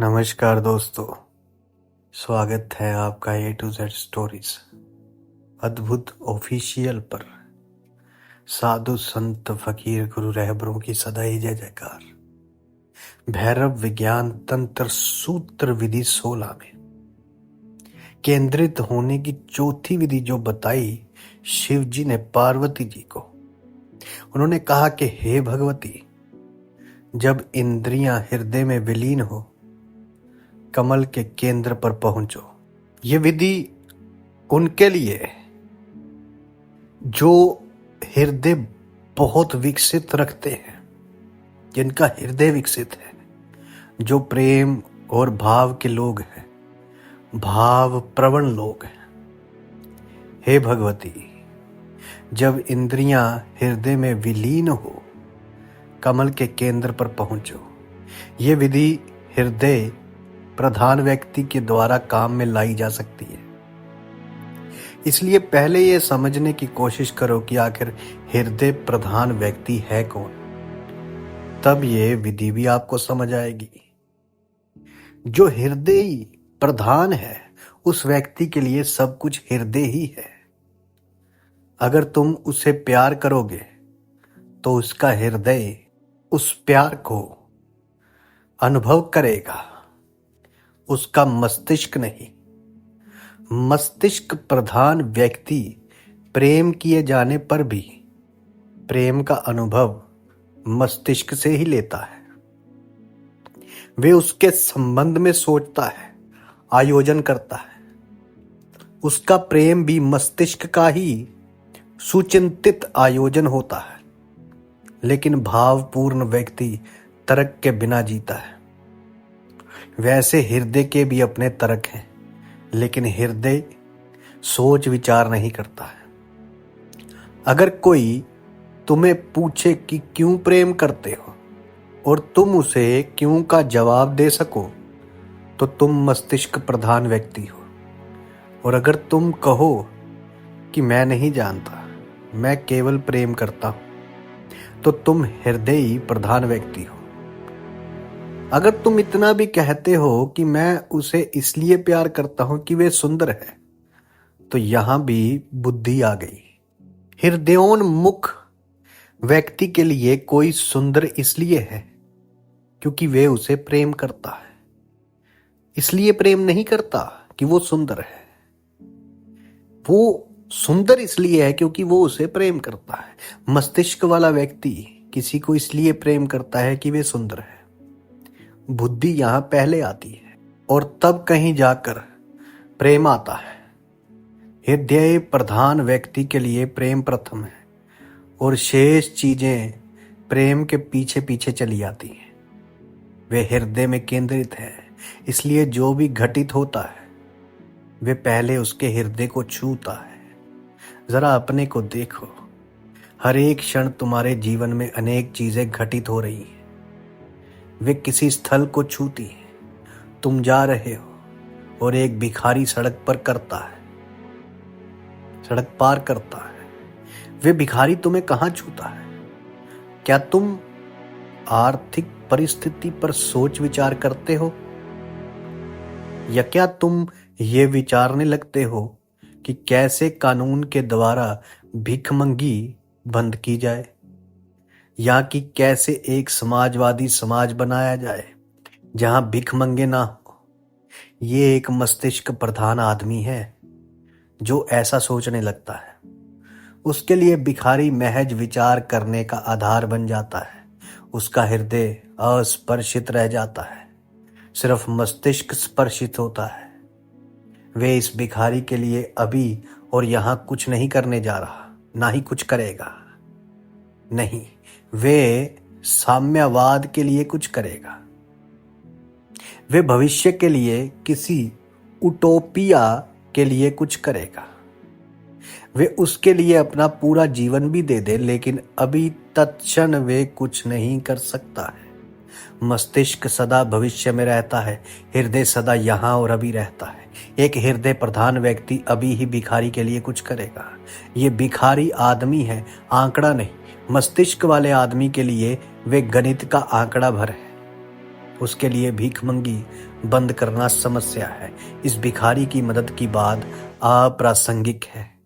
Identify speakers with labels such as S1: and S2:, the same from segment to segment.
S1: नमस्कार दोस्तों, स्वागत है आपका A to Z स्टोरीज अद्भुत ऑफिशियल पर। साधु संत फकीर गुरु रहबरों की सदा ही जय जयकार। भैरव विज्ञान तंत्र सूत्र विधि 16 में केंद्रित होने की चौथी विधि जो बताई शिव जी ने पार्वती जी को, उन्होंने कहा कि हे भगवती, जब इंद्रियां हृदय में विलीन हो, कमल के केंद्र पर पहुंचो। ये विधि उनके लिए जो हृदय बहुत विकसित रखते हैं, जिनका हृदय विकसित है, जो प्रेम और भाव के लोग हैं, भाव प्रवण लोग हैं। हे भगवती, जब इंद्रियां हृदय में विलीन हो, कमल के केंद्र पर पहुंचो। ये विधि हृदय प्रधान व्यक्ति के द्वारा काम में लाई जा सकती है। इसलिए पहले ये समझने की कोशिश करो कि आखिर हृदय प्रधान व्यक्ति है कौन, तब ये विधि भी आपको समझ आएगी। जो हृदय प्रधान है, उस व्यक्ति के लिए सब कुछ हृदय ही है। अगर तुम उसे प्यार करोगे तो उसका हृदय उस प्यार को अनुभव करेगा, उसका मस्तिष्क नहीं। मस्तिष्क प्रधान व्यक्ति प्रेम किए जाने पर भी प्रेम का अनुभव मस्तिष्क से ही लेता है। वे उसके संबंध में सोचता है, आयोजन करता है। उसका प्रेम भी मस्तिष्क का ही सुचिंतित आयोजन होता है। लेकिन भावपूर्ण व्यक्ति तर्क के बिना जीता है। वैसे हृदय के भी अपने तर्क हैं, लेकिन हृदय सोच विचार नहीं करता है। अगर कोई तुम्हें पूछे कि क्यों प्रेम करते हो और तुम उसे क्यों का जवाब दे सको, तो तुम मस्तिष्क प्रधान व्यक्ति हो। और अगर तुम कहो कि मैं नहीं जानता, मैं केवल प्रेम करता हूं, तो तुम हृदय प्रधान व्यक्ति हो। अगर तुम इतना भी कहते हो कि मैं उसे इसलिए प्यार करता हूं कि वे सुंदर है, तो यहां भी बुद्धि आ गई। हृदयोन्मुख व्यक्ति के लिए कोई सुंदर इसलिए है क्योंकि वे उसे प्रेम करता है, इसलिए प्रेम नहीं करता कि वो सुंदर है। वो सुंदर इसलिए है क्योंकि वो उसे प्रेम करता है। मस्तिष्क वाला व्यक्ति किसी को इसलिए प्रेम करता है कि वे सुंदर है। बुद्धि यहां पहले आती है और तब कहीं जाकर प्रेम आता है। हृदय प्रधान व्यक्ति के लिए प्रेम प्रथम है और शेष चीजें प्रेम के पीछे पीछे चली आती हैं। वे हृदय में केंद्रित है, इसलिए जो भी घटित होता है वे पहले उसके हृदय को छूता है। जरा अपने को देखो, हर एक क्षण तुम्हारे जीवन में अनेक चीजें घटित हो रही हैं। वे किसी स्थल को छूती हैं। तुम जा रहे हो और एक भिखारी सड़क पार करता है। वे भिखारी तुम्हें कहां छूता है? क्या तुम आर्थिक परिस्थिति पर सोच विचार करते हो, या क्या तुम ये विचारने लगते हो कि कैसे कानून के द्वारा भिखमंगी बंद की जाए, या कि कैसे एक समाजवादी समाज बनाया जाए जहां भिखमंगे ना हो? ये एक मस्तिष्क प्रधान आदमी है जो ऐसा सोचने लगता है। उसके लिए भिखारी महज विचार करने का आधार बन जाता है। उसका हृदय अस्पर्शित रह जाता है, सिर्फ मस्तिष्क स्पर्शित होता है। वे इस भिखारी के लिए अभी और यहां कुछ नहीं करने जा रहा, ना ही कुछ करेगा। नहीं, वे साम्यवाद के लिए कुछ करेगा। वे भविष्य के लिए, किसी उटोपिया के लिए कुछ करेगा। वे उसके लिए अपना पूरा जीवन भी दे दे, लेकिन अभी तत्क्षण वे कुछ नहीं कर सकता है। मस्तिष्क सदा भविष्य में रहता है, हृदय सदा यहाँ और अभी रहता है। एक हृदय प्रधान व्यक्ति अभी ही भिखारी के लिए कुछ करेगा। ये भिखारी आदमी है, आंकड़ा नहीं। मस्तिष्क वाले आदमी के लिए वे गणित का आंकड़ा भर है। उसके लिए भीख मंगी बंद करना समस्या है। इस भिखारी की मदद की बात अप्रासंगिक है।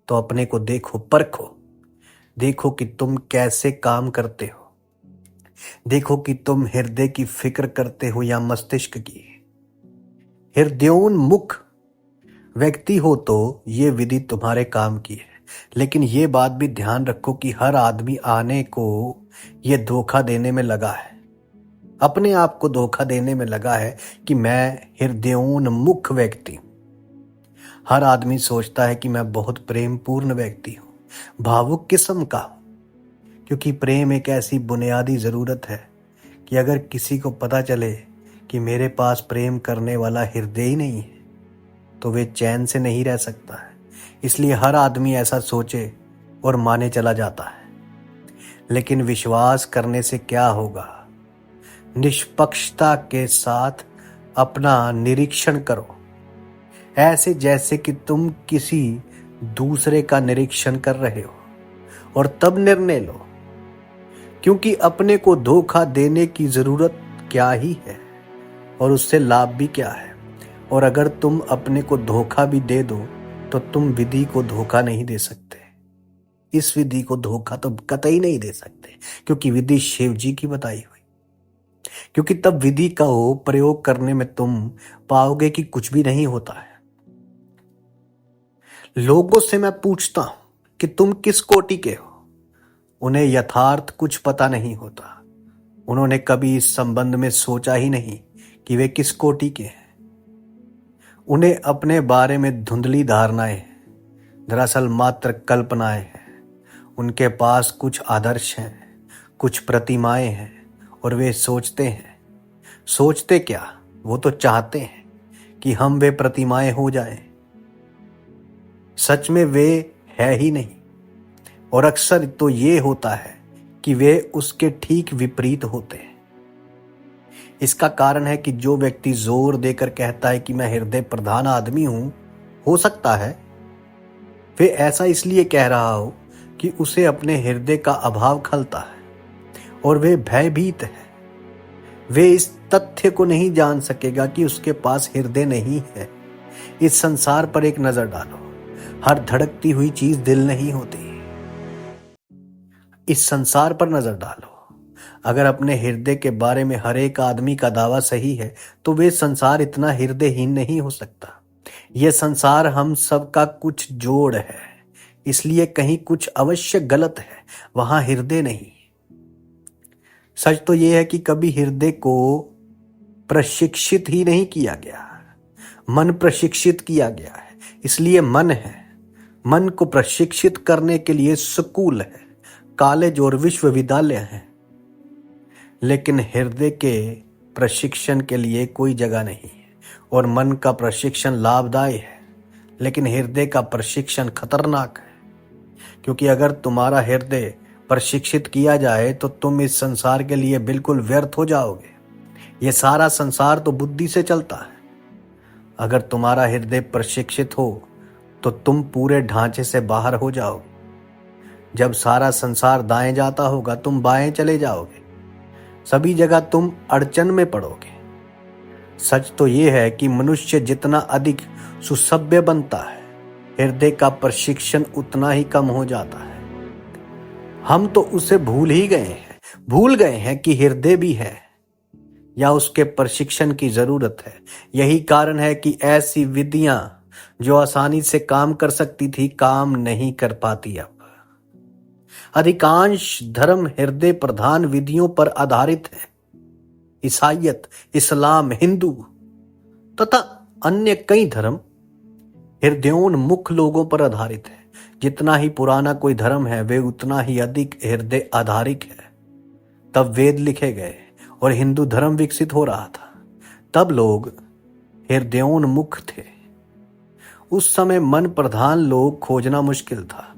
S1: तो अपने को देखो, परखो, देखो कि तुम कैसे काम करते हो। देखो कि तुम हृदय की फिक्र करते हो या मस्तिष्क की। हृदयोन्मुख व्यक्ति हो तो ये विधि तुम्हारे काम की है। लेकिन ये बात भी ध्यान रखो कि हर आदमी आने को ये धोखा देने में लगा है, अपने आप को धोखा देने में लगा है कि मैं हृदयोन्मुख व्यक्ति हूं। हर आदमी सोचता है कि मैं बहुत प्रेमपूर्ण व्यक्ति हूं, भावुक किस्म का हूं, क्योंकि प्रेम एक ऐसी बुनियादी जरूरत है कि अगर किसी को पता चले कि मेरे पास प्रेम करने वाला हृदय ही नहीं है तो वे चैन से नहीं रह सकता है। इसलिए हर आदमी ऐसा सोचे और माने चला जाता है। लेकिन विश्वास करने से क्या होगा? निष्पक्षता के साथ अपना निरीक्षण करो, ऐसे जैसे कि तुम किसी दूसरे का निरीक्षण कर रहे हो, और तब निर्णय लो, क्योंकि अपने को धोखा देने की जरूरत क्या ही है और उससे लाभ भी क्या है। और अगर तुम अपने को धोखा भी दे दो तो तुम विधि को धोखा नहीं दे सकते। इस विधि को धोखा तो कतई नहीं दे सकते, क्योंकि विधि शिव जी की बताई हुई। क्योंकि तब विधि का प्रयोग करने में तुम पाओगे कि कुछ भी नहीं होता है। लोगों से मैं पूछता हूं कि तुम किस कोटि के हो। उन्हें यथार्थ कुछ पता नहीं होता। उन्होंने कभी इस संबंध में सोचा ही नहीं कि वे किस कोटि के हैं। उन्हें अपने बारे में धुंधली धारणाएं दरअसल मात्र कल्पनाएं हैं। उनके पास कुछ आदर्श हैं, कुछ प्रतिमाएं हैं, और वे सोचते क्या, वो तो चाहते हैं कि हम वे प्रतिमाएं हो जाएं। सच में वे है ही नहीं, और अक्सर तो ये होता है कि वे उसके ठीक विपरीत होते हैं। इसका कारण है कि जो व्यक्ति जोर देकर कहता है कि मैं हृदय प्रधान आदमी हूं, हो सकता है वे ऐसा इसलिए कह रहा हो कि उसे अपने हृदय का अभाव खलता है और वे भयभीत है। वे इस तथ्य को नहीं जान सकेगा कि उसके पास हृदय नहीं है। इस संसार पर एक नजर डालो, हर धड़कती हुई चीज दिल नहीं होती। इस संसार पर नजर डालो, अगर अपने हृदय के बारे में हर एक आदमी का दावा सही है तो वे संसार इतना हृदयहीन नहीं हो सकता। यह संसार हम सबका कुछ जोड़ है, इसलिए कहीं कुछ अवश्य गलत है, वहां हृदय नहीं। सच तो यह है कि कभी हृदय को प्रशिक्षित ही नहीं किया गया, मन प्रशिक्षित किया गया है, इसलिए मन है। मन को प्रशिक्षित करने के लिए स्कूल है, कॉलेज और विश्वविद्यालय है, लेकिन हृदय के प्रशिक्षण के लिए कोई जगह नहीं है। और मन का प्रशिक्षण लाभदायक है, लेकिन हृदय का प्रशिक्षण खतरनाक है, क्योंकि अगर तुम्हारा हृदय प्रशिक्षित किया जाए तो तुम इस संसार के लिए बिल्कुल व्यर्थ हो जाओगे। यह सारा संसार तो बुद्धि से चलता है। अगर तुम्हारा हृदय प्रशिक्षित हो तो तुम पूरे ढांचे से बाहर हो जाओगे। जब सारा संसार दाएं जाता होगा तुम बाएं चले जाओगे। सभी जगह तुम अड़चन में पड़ोगे। सच तो यह है कि मनुष्य जितना अधिक सुसभ्य बनता है, हृदय का प्रशिक्षण उतना ही कम हो जाता है। हम तो उसे भूल गए हैं कि हृदय भी है या उसके प्रशिक्षण की जरूरत है। यही कारण है कि ऐसी विधियां जो आसानी से काम कर सकती थी, काम नहीं कर पाती। अब अधिकांश धर्म हृदय प्रधान विधियों पर आधारित है। ईसाईयत, इस्लाम, हिंदू तथा अन्य कई धर्म हृदयोन्मुख लोगों पर आधारित है। जितना ही पुराना कोई धर्म है वे उतना ही अधिक हृदय आधारित है। तब वेद लिखे गए और हिंदू धर्म विकसित हो रहा था। तब लोग हृदयोन्मुख थे। उस समय मन प्रधान लोग खोजना मुश्किल था,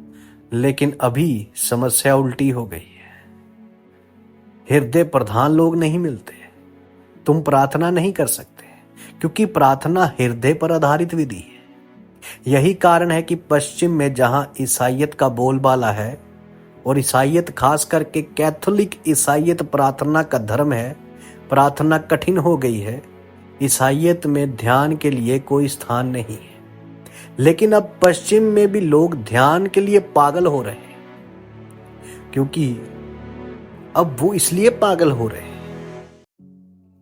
S1: लेकिन अभी समस्या उल्टी हो गई है। हृदय प्रधान लोग नहीं मिलते। तुम प्रार्थना नहीं कर सकते, क्योंकि प्रार्थना हृदय पर आधारित विधि है। यही कारण है कि पश्चिम में जहां ईसाईयत का बोलबाला है, और ईसाईयत खास करके कैथोलिक ईसाईयत प्रार्थना का धर्म है, प्रार्थना कठिन हो गई है। ईसाईयत में ध्यान के लिए कोई स्थान नहीं है। लेकिन अब पश्चिम में भी लोग ध्यान के लिए पागल हो रहे हैं, क्योंकि अब वो इसलिए पागल हो रहे हैं,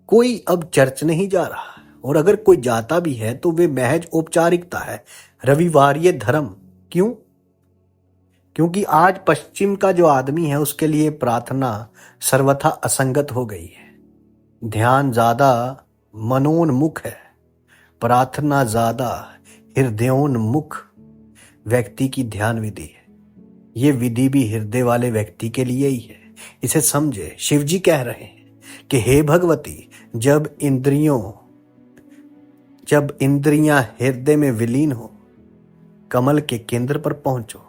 S1: कोई अब चर्च नहीं जा रहा, और अगर कोई जाता भी है तो वे महज औपचारिकता है, रविवारीय धर्म। क्यों? क्योंकि आज पश्चिम का जो आदमी है उसके लिए प्रार्थना सर्वथा असंगत हो गई है। ध्यान ज्यादा मनोन्मुख है, प्रार्थना ज्यादा हृदयोन्मुख व्यक्ति की ध्यान विधि है। ये विधि भी हृदय वाले व्यक्ति के लिए ही है। इसे समझे। शिवजी कह रहे हैं कि हे भगवती, जब इंद्रियां हृदय में विलीन हो, कमल के केंद्र पर पहुंचो।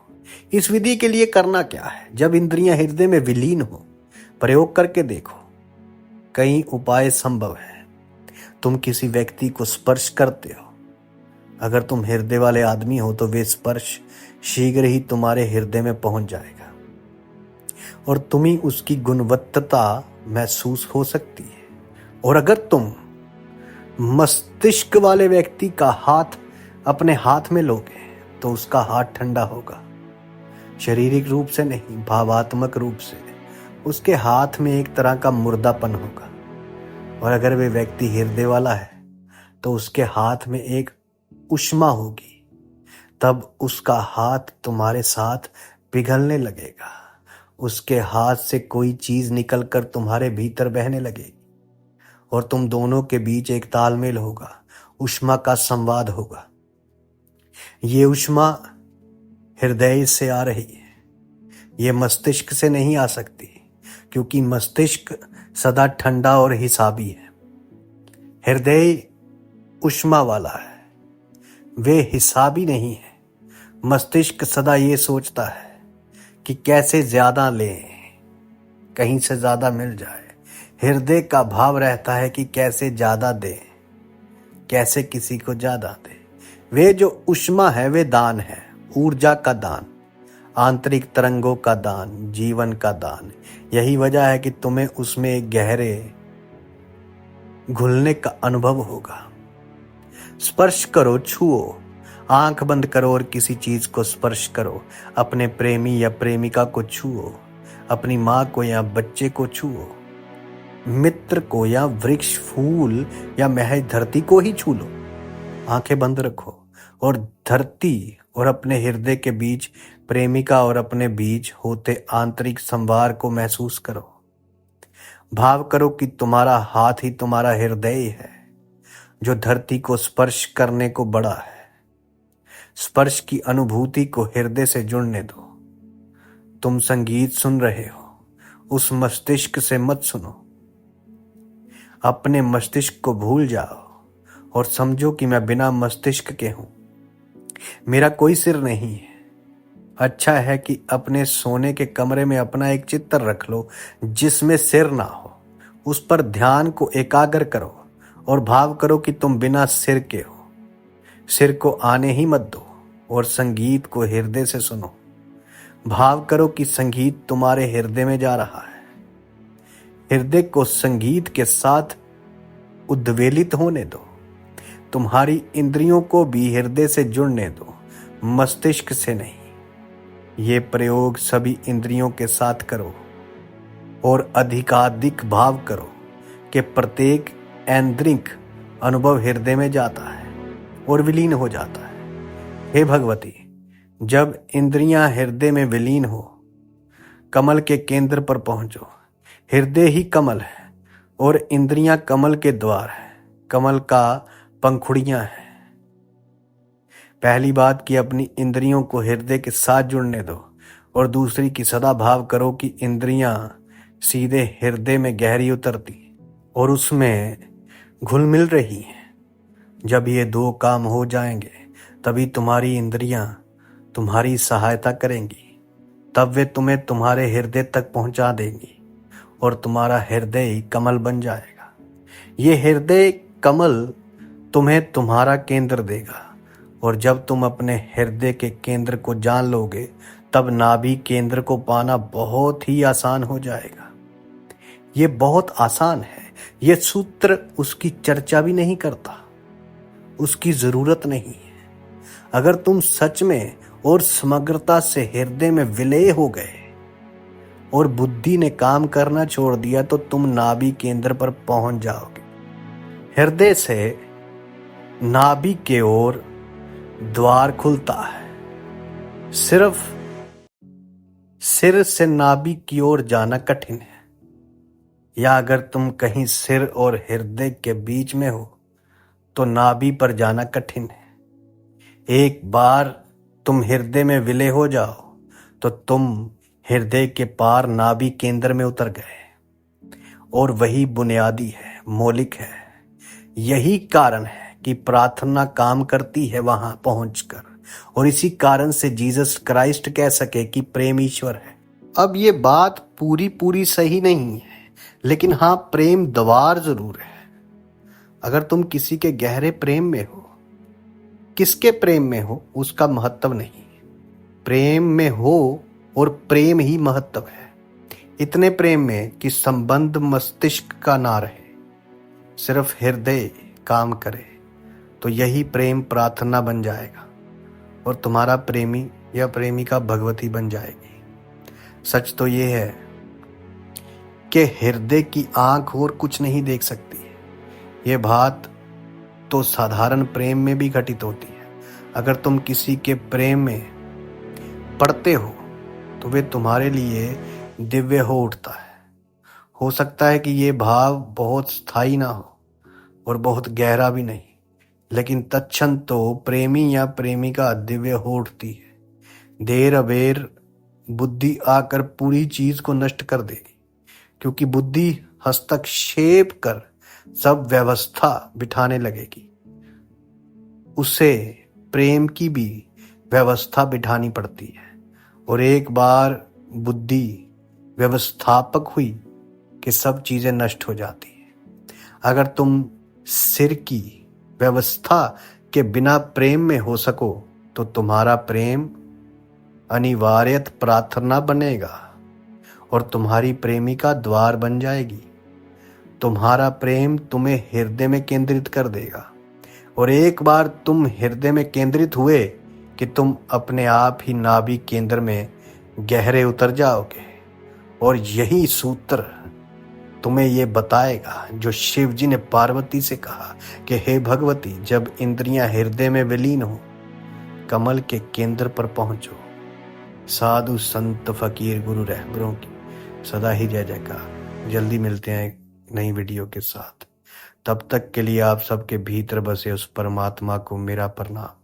S1: इस विधि के लिए करना क्या है? जब इंद्रियां हृदय में विलीन हो, प्रयोग करके देखो। कई उपाय संभव है। तुम किसी व्यक्ति को स्पर्श करते हो, अगर तुम हृदय वाले आदमी हो तो वे स्पर्श शीघ्र ही तुम्हारे हृदय में पहुंच जाएगा और तुम्हें उसकी गुणवत्ता महसूस हो सकती है। और अगर तुम मस्तिष्क वाले व्यक्ति का हाथ अपने हाथ में लोगे तो उसका हाथ ठंडा होगा, शारीरिक रूप से नहीं, भावात्मक रूप से। उसके हाथ में एक तरह का मुर्दापन होगा। और अगर वे व्यक्ति हृदय वाला है तो उसके हाथ में एक उष्मा होगी, तब उसका हाथ तुम्हारे साथ पिघलने लगेगा। उसके हाथ से कोई चीज निकलकर तुम्हारे भीतर बहने लगेगी और तुम दोनों के बीच एक तालमेल होगा, उष्मा का संवाद होगा। ये उष्मा हृदय से आ रही है, ये मस्तिष्क से नहीं आ सकती, क्योंकि मस्तिष्क सदा ठंडा और हिसाबी है। हृदय उष्मा वाला है, वे हिसाबी नहीं है। मस्तिष्क सदा ये सोचता है कि कैसे ज्यादा लें, कहीं से ज्यादा मिल जाए। हृदय का भाव रहता है कि कैसे ज्यादा दें, कैसे किसी को ज्यादा दें। वे जो उष्मा है वे दान है, ऊर्जा का दान, आंतरिक तरंगों का दान, जीवन का दान। यही वजह है कि तुम्हें उसमें एक गहरे घुलने का अनुभव होगा। स्पर्श करो, छुओ, आंख बंद करो और किसी चीज को स्पर्श करो। अपने प्रेमी या प्रेमिका को छुओ, अपनी माँ को या बच्चे को छुओ, मित्र को या वृक्ष, फूल या महज धरती को ही छू लो। आंखें बंद रखो और धरती और अपने हृदय के बीच, प्रेमिका और अपने बीच होते आंतरिक संवार को महसूस करो। भाव करो कि तुम्हारा हाथ ही तुम्हारा हृदय है जो धरती को स्पर्श करने को बड़ा है। स्पर्श की अनुभूति को हृदय से जुड़ने दो। तुम संगीत सुन रहे हो, उस मस्तिष्क से मत सुनो। अपने मस्तिष्क को भूल जाओ और समझो कि मैं बिना मस्तिष्क के हूं, मेरा कोई सिर नहीं है। अच्छा है कि अपने सोने के कमरे में अपना एक चित्र रख लो जिसमें सिर ना हो। उस पर ध्यान को एकाग्र करो और भाव करो कि तुम बिना सिर के हो। सिर को आने ही मत दो और संगीत को हृदय से सुनो। भाव करो कि संगीत तुम्हारे हृदय में जा रहा है। हृदय को संगीत के साथ उद्वेलित होने दो। तुम्हारी इंद्रियों को भी हृदय से जुड़ने दो, मस्तिष्क से नहीं। ये प्रयोग सभी इंद्रियों के साथ करो और अधिकाधिक भाव करो कि प्रत्येक ऐन्द्रिक अनुभव हृदय में जाता है और विलीन हो जाता है। हे भगवती, जब इंद्रियां हृदय में विलीन हो, कमल के केंद्र पर पहुंचो। हृदय ही कमल है और इंद्रियां कमल के द्वार है, कमल का पंखुड़ियां हैं। पहली बात कि अपनी इंद्रियों को हृदय के साथ जुड़ने दो और दूसरी कि सदा भाव करो कि इंद्रियां सीधे हृदय में गहरी उतरती और उसमें घुल मिल रही हैं। जब ये दो काम हो जाएंगे तभी तुम्हारी इंद्रियां तुम्हारी सहायता करेंगी, तब वे तुम्हें तुम्हारे हृदय तक पहुंचा देंगी और तुम्हारा हृदय कमल बन जाएगा। ये हृदय कमल तुम्हें तुम्हारा केंद्र देगा और जब तुम अपने हृदय के केंद्र को जान लोगे तब नाभि केंद्र को पाना बहुत ही आसान हो जाएगा। ये बहुत आसान है, यह सूत्र उसकी चर्चा भी नहीं करता, उसकी जरूरत नहीं है। अगर तुम सच में और समग्रता से हृदय में विलय हो गए और बुद्धि ने काम करना छोड़ दिया तो तुम नाभि केंद्र पर पहुंच जाओगे। हृदय से नाभि के ओर द्वार खुलता है। सिर्फ सिर से नाभि की ओर जाना कठिन है, या अगर तुम कहीं सिर और हृदय के बीच में हो तो नाभि पर जाना कठिन है। एक बार तुम हृदय में विलय हो जाओ तो तुम हृदय के पार नाभि केंद्र में उतर गए, और वही बुनियादी है, मौलिक है। यही कारण है कि प्रार्थना काम करती है वहां पहुंचकर, और इसी कारण से जीसस क्राइस्ट कह सके कि प्रेम ईश्वर है। अब ये बात पूरी सही नहीं है, लेकिन हाँ, प्रेम द्वार जरूर है। अगर तुम किसी के गहरे प्रेम में हो, किसके प्रेम में हो उसका महत्व नहीं, प्रेम में हो और प्रेम ही महत्व है। इतने प्रेम में कि संबंध मस्तिष्क का ना रहे, सिर्फ हृदय काम करे, तो यही प्रेम प्रार्थना बन जाएगा और तुम्हारा प्रेमी या प्रेमिका भगवती बन जाएगी। सच तो ये है कि हृदय की आंख और कुछ नहीं देख सकती। ये बात तो साधारण प्रेम में भी घटित होती है। अगर तुम किसी के प्रेम में पड़ते हो तो वे तुम्हारे लिए दिव्य हो उठता है। हो सकता है कि ये भाव बहुत स्थायी ना हो और बहुत गहरा भी नहीं, लेकिन तत्क्षण तो प्रेमी या प्रेमिका दिव्य हो उठती है। देर अबेर बुद्धि आकर पूरी चीज को नष्ट कर देगी, क्योंकि बुद्धि हस्तक्षेप कर सब व्यवस्था बिठाने लगेगी। उसे प्रेम की भी व्यवस्था बिठानी पड़ती है, और एक बार बुद्धि व्यवस्थापक हुई कि सब चीजें नष्ट हो जाती है। अगर तुम सिर की व्यवस्था के बिना प्रेम में हो सको तो तुम्हारा प्रेम अनिवार्यत प्रार्थना बनेगा और तुम्हारी प्रेमिका द्वार बन जाएगी। तुम्हारा प्रेम तुम्हें हृदय में केंद्रित कर देगा, और एक बार तुम हृदय में केंद्रित हुए कि तुम अपने आप ही नाभि केंद्र में गहरे उतर जाओगे। और यही सूत्र तुम्हें ये बताएगा जो शिव जी ने पार्वती से कहा कि हे भगवती, जब इंद्रियां हृदय में विलीन हो, कमल के केंद्र पर पहुंचो। साधु संत फकीर गुरु रहबरों की सदा ही जय जयकार। जल्दी मिलते हैं एक नई वीडियो के साथ। तब तक के लिए आप सबके भीतर बसे उस परमात्मा को मेरा प्रणाम।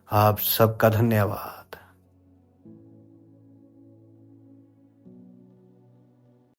S1: आप सबका धन्यवाद।